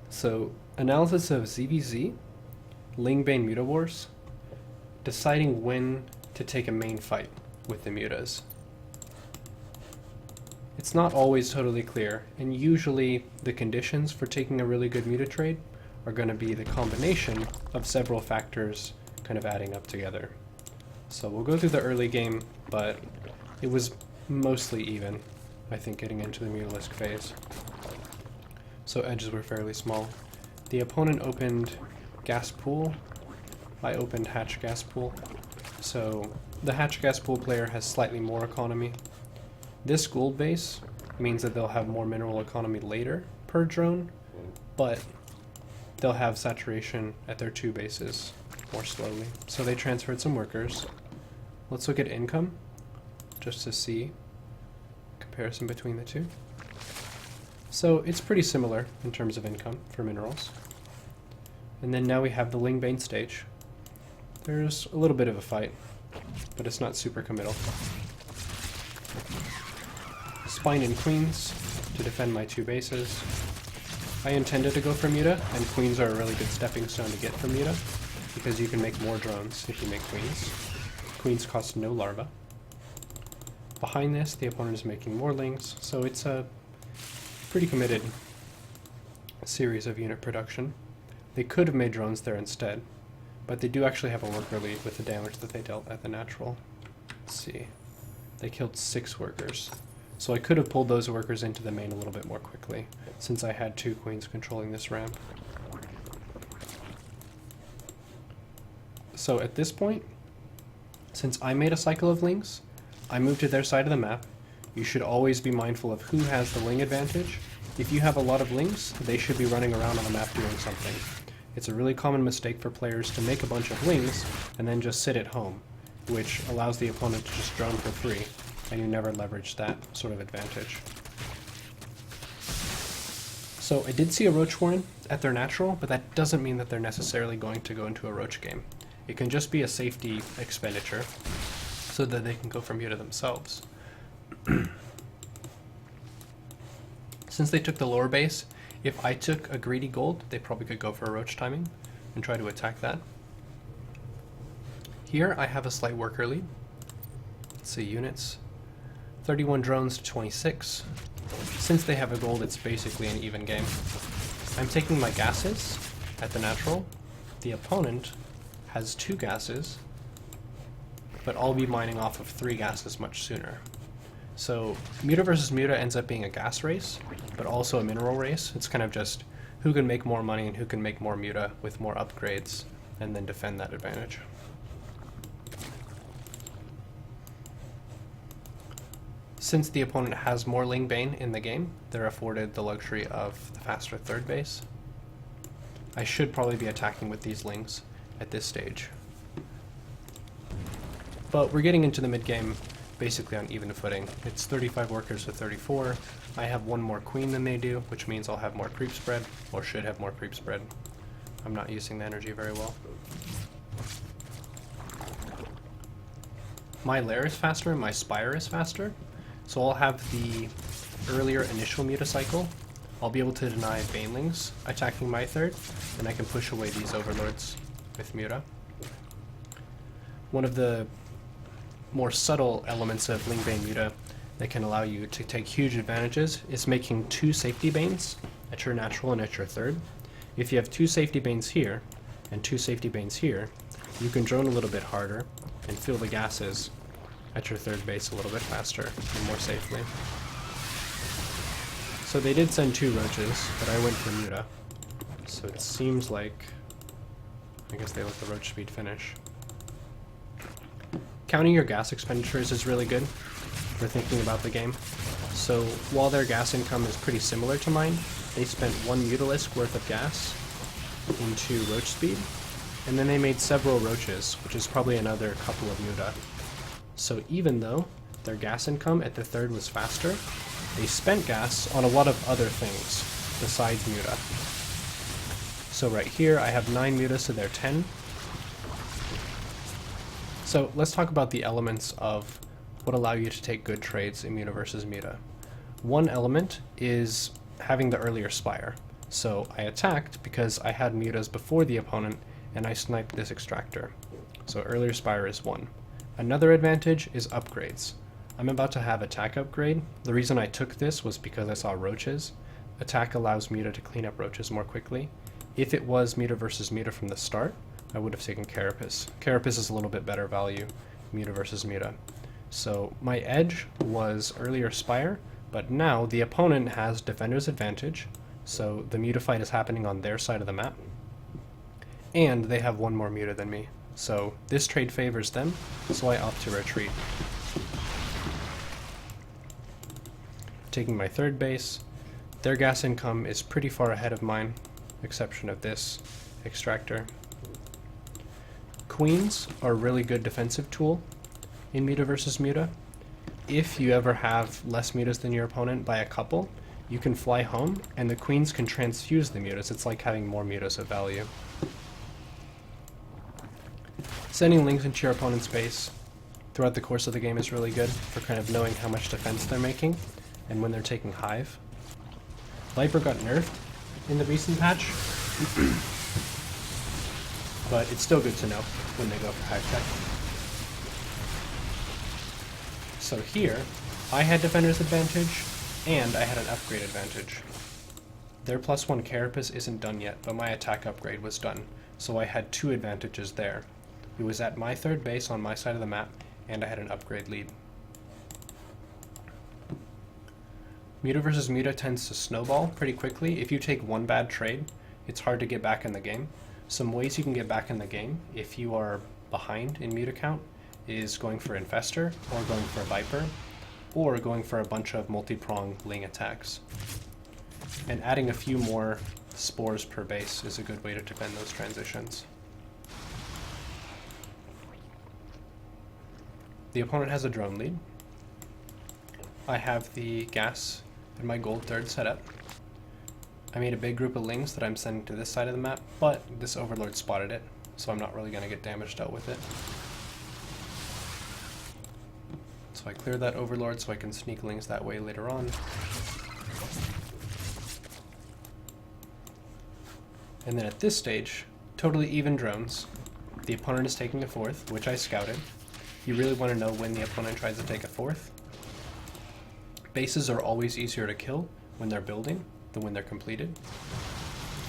So, analysis of ZvZ, ling-bane Muta wars, deciding when to take a main fight with the Mutas. It's not always totally clear, and usually the conditions for taking a really good Muta trade are going to be the combination of several factors kind of adding up together. So we'll go through the early game, but it was mostly even, I think, getting into the Mutalisk phase. So edges were fairly small. The opponent opened gas pool. I opened hatch gas pool. So the hatch gas pool player has slightly more economy. This gold base means that they'll have more mineral economy later per drone, but they'll have saturation at their two bases more slowly. So they transferred some workers. Let's look at income just to see comparison between the two. So it's pretty similar in terms of income for minerals. And then now we have the ling-bane stage. There's a little bit of a fight, but it's not super committal. Spine and queens to defend my two bases. I intended to go for Muta, and queens are a really good stepping stone to get from Muta, because you can make more drones if you make queens. Queens cost no larva. Behind this, the opponent is making more lings, so it's a pretty committed series of unit production. They could have made drones there instead, but they do actually have a worker lead with the damage that they dealt at the natural. Let's see. They killed 6 workers. So I could have pulled those workers into the main a little bit more quickly, since I had 2 queens controlling this ramp. So at this point, since I made a cycle of lings, I moved to their side of the map. You should always be mindful of who has the ling advantage. If you have a lot of lings, they should be running around on the map doing something. It's a really common mistake for players to make a bunch of lings and then just sit at home, which allows the opponent to just drone for free, and you never leverage that sort of advantage. So I did see a Roach Warren at their natural, but that doesn't mean that they're necessarily going to go into a Roach game. It can just be a safety expenditure, so that they can go for Muta themselves. Since they took the lower base, if I took a greedy gold, they probably could go for a Roach timing and try to attack that. Here I have a slight worker lead. Let's see, units. 31 drones to 26. Since they have a gold, it's basically an even game. I'm taking my gases at the natural. The opponent has 2 gases, but I'll be mining off of 3 gases much sooner. So Muta-vs-muta ends up being a gas race, but also a mineral race. It's kind of just who can make more money and who can make more Muta with more upgrades, and then defend that advantage. Since the opponent has more ling-bane in the game, they're afforded the luxury of the faster third base. I should probably be attacking with these lings at this stage. But we're getting into the mid-game basically on even footing. It's 35 workers to 34. I have 1 more queen than they do, which means I'll have more creep spread, or should have more creep spread. I'm not using the energy very well. My lair is faster and my spire is faster, so I'll have the earlier initial Muta cycle. I'll be able to deny banelings attacking my third, and I can push away these overlords with Muta. One of the more subtle elements of ling-bane Muta that can allow you to take huge advantages is making 2 safety banes at your natural and at your third. If you have 2 safety banes here and 2 safety banes here, you can drone a little bit harder and fill the gases at your third base a little bit faster and more safely. So they did send 2 roaches, but I went for Muta. So it seems like, I guess they let the roach speed finish. Counting your gas expenditures is really good for thinking about the game. So while their gas income is pretty similar to mine, they spent 1 Mutalisk worth of gas into roach speed, and then they made several roaches, which is probably another couple of Muta. So even though their gas income at the third was faster, they spent gas on a lot of other things besides Muta. So right here I have 9 Muta, so they're 10. So let's talk about the elements of what allow you to take good trades in Muta-vs-muta. One element is having the earlier spire. So I attacked because I had mutas before the opponent, and I sniped this extractor. So earlier Spire is 1. Another advantage is upgrades. I'm about to have attack upgrade. The reason I took this was because I saw roaches. Attack allows Muta to clean up roaches more quickly. If it was Muta versus Muta from the start, I would have taken Carapace. Carapace is a little bit better value, Muta versus Muta. So my edge was earlier Spire, but now the opponent has Defender's advantage, so the Muta fight is happening on their side of the map. And they have one more Muta than me. So this trade favors them, so I opt to retreat. Taking my third base, their gas income is pretty far ahead of mine, exception of this extractor. Queens are a really good defensive tool in Muta versus Muta. If you ever have less mutas than your opponent by a couple, you can fly home and the queens can transfuse the mutas. It's like having more mutas of value. Sending lings into your opponent's base throughout the course of the game is really good for kind of knowing how much defense they're making and when they're taking Hive. Viper got nerfed in the recent patch, but it's still good to know when they go for Hive check. So here, I had Defender's advantage, and I had an upgrade advantage. Their +1 Carapace isn't done yet, but my attack upgrade was done, so I had 2 advantages there. It was at my third base on my side of the map, and I had an upgrade lead. Muta versus Muta tends to snowball pretty quickly. If you take one bad trade, it's hard to get back in the game. Some ways you can get back in the game, if you are behind in Muta count, is going for Infestor, or going for Viper, or going for a bunch of multi-prong Ling attacks. And adding a few more spores per base is a good way to defend those transitions. The opponent has a drone lead. I have the gas and my gold third set up. I made a big group of lings that I'm sending to this side of the map, but this overlord spotted it, so I'm not really going to get damaged out with it. So I clear that overlord so I can sneak lings that way later on. And then at this stage, totally even drones. The opponent is taking a 4th, which I scouted. You really want to know when the opponent tries to take a 4th. Bases are always easier to kill when they're building than when they're completed.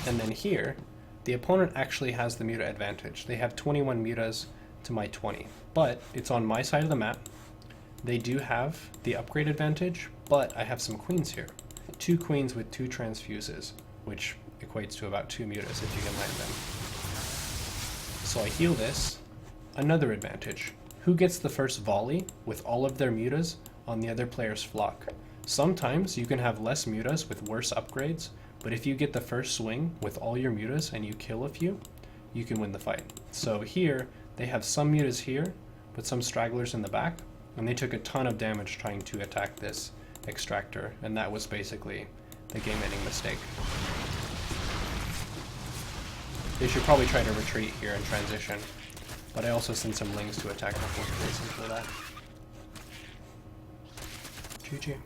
And then here, the opponent actually has the Muta advantage. They have 21 mutas to my 20, but it's on my side of the map. They do have the upgrade advantage, but I have some queens here. 2 queens with 2 transfuses, which equates to about 2 mutas if you can land them. So I heal this. Another advantage. Who gets the first volley with all of their mutas on the other player's flock? Sometimes you can have less mutas with worse upgrades, but if you get the first swing with all your mutas and you kill a few, you can win the fight. So here, they have some mutas here, but some stragglers in the back, and they took a ton of damage trying to attack this extractor, and that was basically the game-ending mistake. They should probably try to retreat here and transition, but I also sent some lings to attack the 4th base for that. GG.